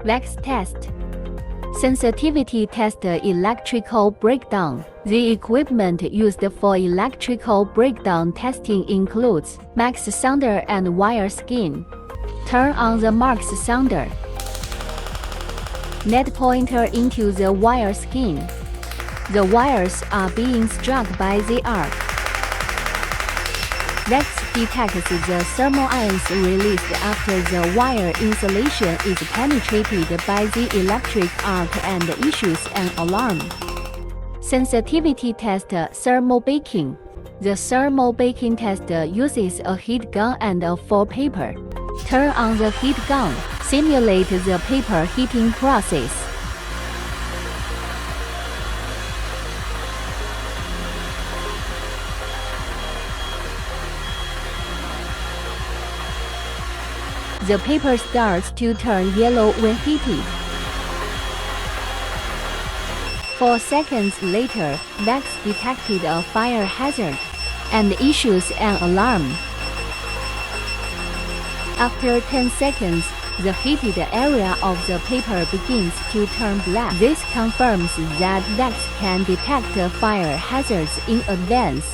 Veccds test. Sensitivity test electrical breakdown. The equipment used for electrical breakdown testing includes max sounder and wire skin. Turn on the max sounder. Net pointer into the wire skin. The wires are being struck by the arc. Veccds detects the thermal ions released after the wire insulation is penetrated by the electric arc and issues an alarm. Sensitivity test thermal baking. The thermal baking test uses a heat gun and a full paper. Turn on the heat gun. Simulate the paper heating process. The paper starts to turn yellow when heated. 4 seconds later, Veccds detected a fire hazard and issues an alarm. After 10 seconds, the heated area of the paper begins to turn black. This confirms that Veccds can detect fire hazards in advance.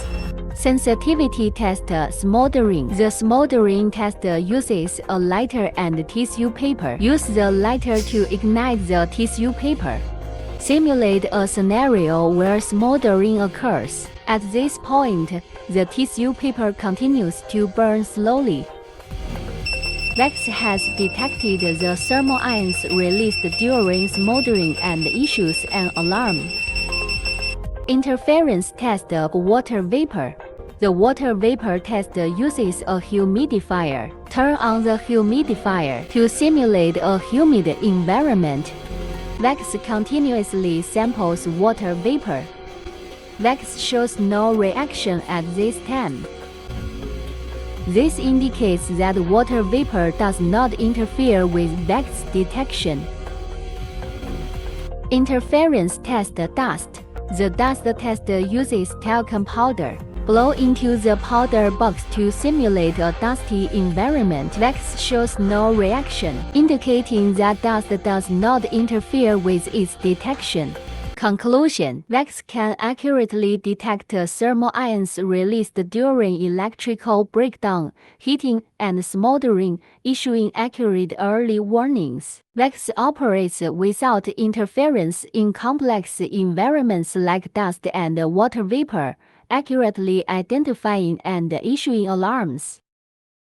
Sensitivity test smoldering. The smoldering test uses a lighter and tissue paper. Use the lighter to ignite the tissue paper. Simulate a scenario where smoldering occurs. At this point, the tissue paper continues to burn slowly. Veccds has detected the thermal ions released during smoldering and issues an alarm. Interference test of water vapor. The water vapor test uses a humidifier. Turn on the humidifier to simulate a humid environment. Veccds continuously samples water vapor. Veccds shows no reaction at this time. This indicates that water vapor does not interfere with Veccds detection. Interference test dust. The dust test uses talcum powder. Blow into the powder box to simulate a dusty environment. Veccds shows no reaction, indicating that dust does not interfere with its detection. Conclusion: Veccds can accurately detect thermal ions released during electrical breakdown, heating, and smoldering, issuing accurate early warnings. Veccds operates without interference in complex environments like dust and water vapor, accurately identifying and issuing alarms.